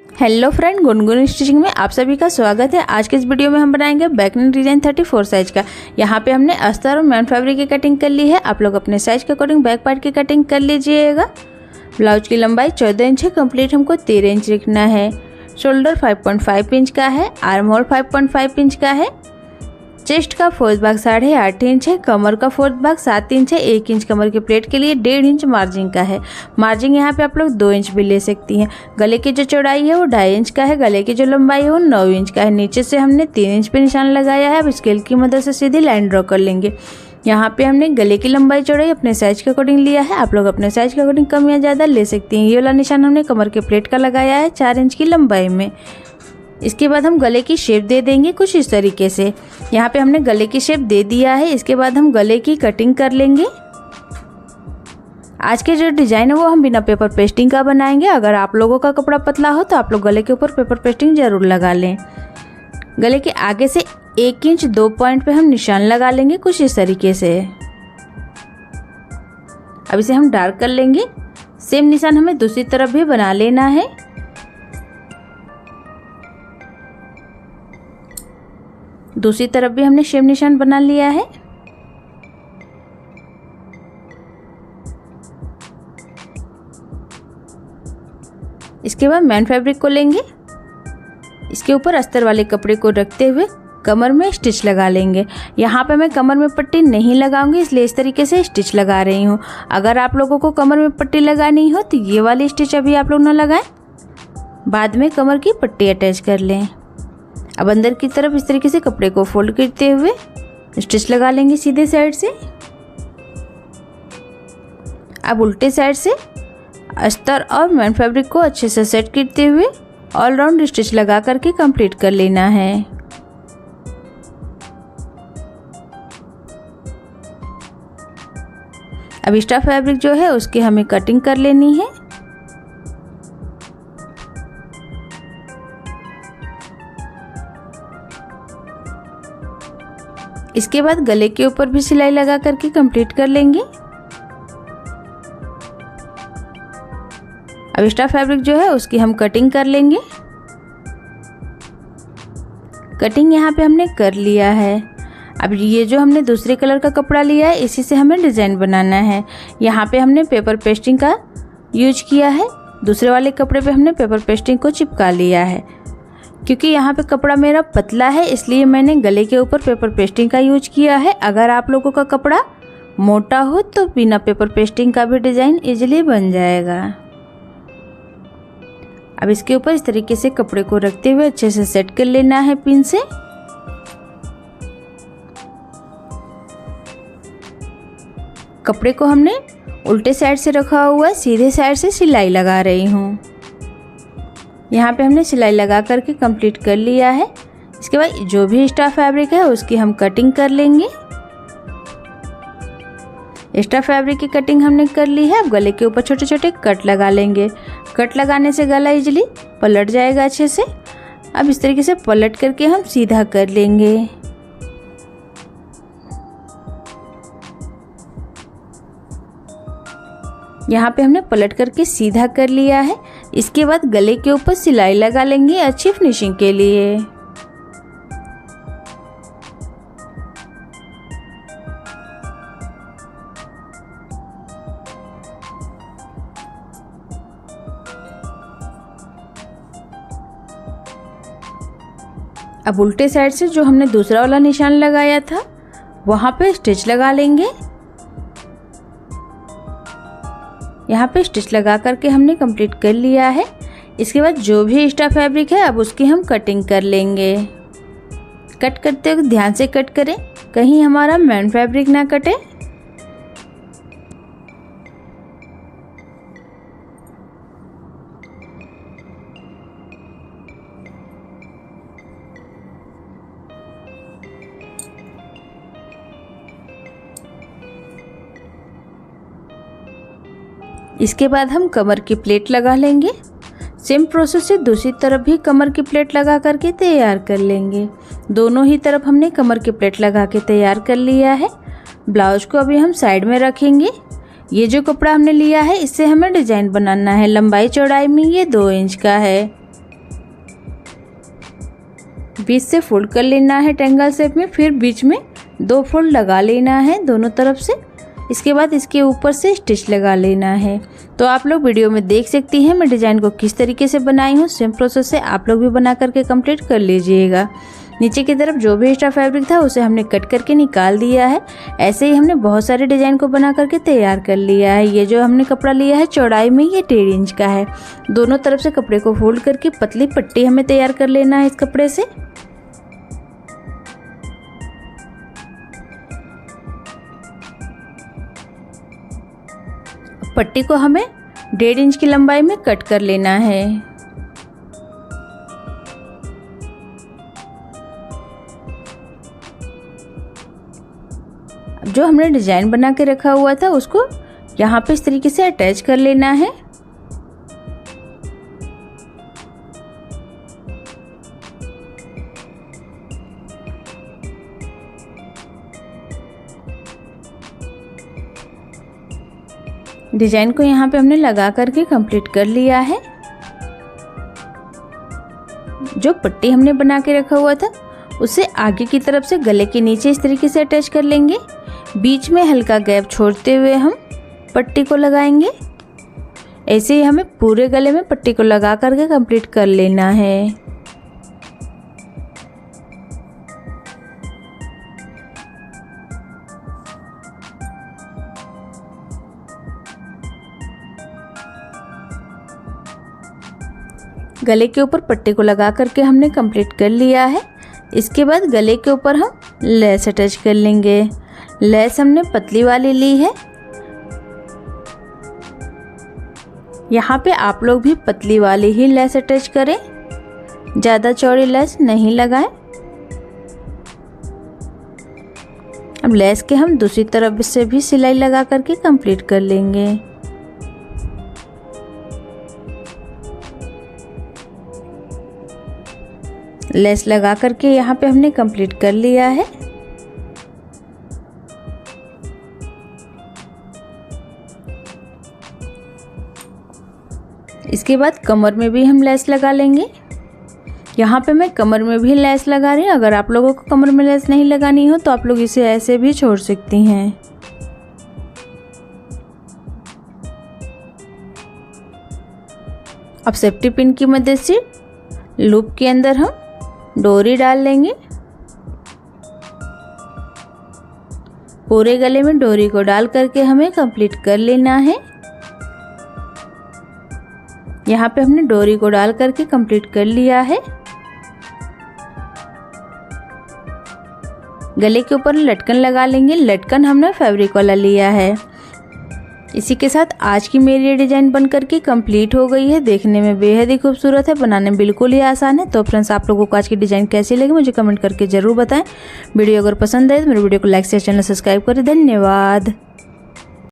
Hello friend, Gungun stitching में आप सभी का स्वागत है। आज के इस वीडियो में हम बनाएंगे बैक नेक डिजाइन 34 साइज का। यहाँ पे हमने अस्तर और मैन फैब्रिक की कटिंग कर ली है। आप लोग अपने साइज के अकॉर्डिंग बैक पार्ट की कटिंग कर लीजिएगा। ब्लाउज की लंबाई 14 इंच है, कंप्लीट हमको 13 इंच रखना है। शोल्डर 5.5 इंच का है, आर्म होल 5.5 इंच का है। चेस्ट का फोर्थ भाग 8.5 इंच है, कमर का फोर्थ भाग 7 इंच है। 1 इंच कमर के प्लेट के लिए 1.5 इंच मार्जिन का है। मार्जिन यहाँ पे आप लोग 2 इंच भी ले सकती हैं। गले की जो चौड़ाई है वो 2.5 इंच का है। गले की जो लंबाई है वो 9 इंच का है। नीचे से हमने 3 इंच पे निशान लगाया है। अब स्केल की मदद से सीधी लाइन ड्रॉ कर लेंगे। यहाँ पे हमने गले की लंबाई चौड़ाई अपने साइज के अकॉर्डिंग लिया है। आप लोग अपने साइज के अकॉर्डिंग कम या ज़्यादा ले सकती हैं। ये वाला निशान हमने कमर के प्लेट का लगाया है 4 इंच की लंबाई में। इसके बाद हम गले की शेप दे देंगे कुछ इस तरीके से। यहाँ पे हमने गले की शेप दे दिया है। इसके बाद हम गले की कटिंग कर लेंगे। आज के जो डिज़ाइन है वो हम बिना पेपर पेस्टिंग का बनाएंगे। अगर आप लोगों का कपड़ा पतला हो तो आप लोग गले के ऊपर पेपर पेस्टिंग ज़रूर लगा लें। गले के आगे से 1 इंच 2 पॉइंट पे हम निशान लगा लेंगे कुछ इस तरीके से। अब इसे हम डार्क कर लेंगे। सेम निशान हमें दूसरी तरफ भी बना लेना है। दूसरी तरफ भी हमने शेप निशान बना लिया है। इसके बाद मैन फैब्रिक को लेंगे। इसके ऊपर अस्तर वाले कपड़े को रखते हुए कमर में स्टिच लगा लेंगे। यहाँ पे मैं कमर में पट्टी नहीं लगाऊंगी, इसलिए इस तरीके से स्टिच लगा रही हूँ। अगर आप लोगों को कमर में पट्टी लगानी हो तो ये वाली स्टिच अभी आप लोग न लगाएं, बाद में कमर की पट्टी अटैच कर लें। अब अंदर की तरफ इस तरीके से कपड़े को फोल्ड करते हुए स्टिच लगा लेंगे सीधे साइड से। अब उल्टे साइड से अस्तर और मैन फैब्रिक को अच्छे से सेट करते हुए ऑल राउंड स्टिच लगा करके कंप्लीट कर लेना है। अब एक्स्ट्रा फैब्रिक जो है उसकी हमें कटिंग कर लेनी है। इसके बाद गले के ऊपर भी सिलाई लगा करके कंप्लीट कर लेंगे। अब एक्स्ट्रा फैब्रिक जो है उसकी हम कटिंग कर लेंगे। कटिंग यहाँ पे हमने कर लिया है। अब ये जो हमने दूसरे कलर का कपड़ा लिया है इसी से हमें डिज़ाइन बनाना है। यहाँ पे हमने पेपर पेस्टिंग का यूज किया है। दूसरे वाले कपड़े पे हमने पेपर पेस्टिंग को चिपका लिया है। क्योंकि यहाँ पे कपड़ा मेरा पतला है इसलिए मैंने गले के ऊपर पेपर पेस्टिंग का यूज किया है। अगर आप लोगों का कपड़ा मोटा हो तो बिना पेपर पेस्टिंग का भी डिज़ाइन इजीली बन जाएगा। अब इसके ऊपर इस तरीके से कपड़े को रखते हुए अच्छे से सेट कर लेना है पिन से। कपड़े को हमने उल्टे साइड से रखा हुआ है, सीधे साइड से सिलाई लगा रही हूँ। यहाँ पे हमने सिलाई लगा करके कंप्लीट कर लिया है। इसके बाद जो भी एक्स्ट्रा फैब्रिक है उसकी हम कटिंग कर लेंगे। एक्स्ट्रा फैब्रिक की कटिंग हमने कर ली है। अब गले के ऊपर छोटे छोटे कट लगा लेंगे। कट लगाने से गला इजीली पलट जाएगा अच्छे से। अब इस तरीके से पलट करके हम सीधा कर लेंगे। यहाँ पे हमने पलट करके सीधा कर लिया है। इसके बाद गले के ऊपर सिलाई लगा लेंगे अच्छी फिनिशिंग के लिए। अब उल्टे साइड से जो हमने दूसरा वाला निशान लगाया था वहाँ पे स्टिच लगा लेंगे। यहाँ पे स्टिच लगा करके हमने कंप्लीट कर लिया है। इसके बाद जो भी एक्स्ट्रा फैब्रिक है अब उसकी हम कटिंग कर लेंगे। कट करते वक्त ध्यान से कट करें, कहीं हमारा मैन फैब्रिक ना कटे। इसके बाद हम कमर की प्लेट लगा लेंगे। सेम प्रोसेस से दूसरी तरफ भी कमर की प्लेट लगा करके तैयार कर लेंगे। दोनों ही तरफ हमने कमर की प्लेट लगा के तैयार कर लिया है। ब्लाउज को अभी हम साइड में रखेंगे। ये जो कपड़ा हमने लिया है इससे हमें डिजाइन बनाना है। लंबाई चौड़ाई में ये 2 इंच का है। बीच से फोल्ड कर लेना है ट्रायंगल शेप में, फिर बीच में 2 फोल्ड लगा लेना है दोनों तरफ से। इसके बाद इसके ऊपर से स्टिच लगा लेना है। तो आप लोग वीडियो में देख सकती हैं मैं डिज़ाइन को किस तरीके से बनाई हूँ। सेम प्रोसेस से आप लोग भी बना करके कंप्लीट कर लीजिएगा। नीचे की तरफ जो भी एक्स्ट्रा फैब्रिक था उसे हमने कट करके निकाल दिया है। ऐसे ही हमने बहुत सारे डिज़ाइन को बना करके तैयार कर लिया है। ये जो हमने कपड़ा लिया है चौड़ाई में ये 1.5 इंच का है। दोनों तरफ से कपड़े को फोल्ड करके पतली पट्टी हमें तैयार कर लेना है इस कपड़े से। पट्टी को हमें 1.5 इंच की लंबाई में कट कर लेना है। जो हमने डिजाइन बना के रखा हुआ था उसको यहाँ पे इस तरीके से अटैच कर लेना है। डिजाइन को यहाँ पे हमने लगा करके कंप्लीट कर लिया है। जो पट्टी हमने बना के रखा हुआ था उसे आगे की तरफ से गले के नीचे इस तरीके से अटैच कर लेंगे। बीच में हल्का गैप छोड़ते हुए हम पट्टी को लगाएंगे। ऐसे ही हमें पूरे गले में पट्टी को लगा करके कंप्लीट कर लेना है। गले के ऊपर पट्टी को लगा करके हमने कंप्लीट कर लिया है। इसके बाद गले के ऊपर हम लेस अटैच कर लेंगे। लेस हमने पतली वाली ली है। यहाँ पे आप लोग भी पतली वाली ही लेस अटैच करें, ज़्यादा चौड़ी लेस नहीं लगाएं। अब लेस के हम दूसरी तरफ से भी सिलाई लगा करके कंप्लीट कर लेंगे। लेस लगा करके यहाँ पे हमने कंप्लीट कर लिया है। इसके बाद कमर में भी हम लेस लगा लेंगे। यहाँ पे मैं कमर में भी लेस लगा रही हूँ। अगर आप लोगों को कमर में लेस नहीं लगानी हो तो आप लोग इसे ऐसे भी छोड़ सकती हैं। अब सेफ्टी पिन की मदद से लूप के अंदर हम डोरी डाल लेंगे। पूरे गले में डोरी को डाल करके हमें कंप्लीट कर लेना है। यहाँ पे हमने डोरी को डाल करके कंप्लीट कर लिया है। गले के ऊपर लटकन लगा लेंगे। लटकन हमने फैब्रिक वाला लिया है। इसी के साथ आज की मेरी ये डिज़ाइन बन करके कंप्लीट हो गई है। देखने में बेहद ही खूबसूरत है, बनाने में बिल्कुल ही आसान है। तो फ्रेंड्स आप लोगों को आज की डिज़ाइन कैसी लगी मुझे कमेंट करके ज़रूर बताएं। वीडियो अगर पसंद आए तो मेरे वीडियो को लाइक शेयर चैनल सब्सक्राइब करें। धन्यवाद।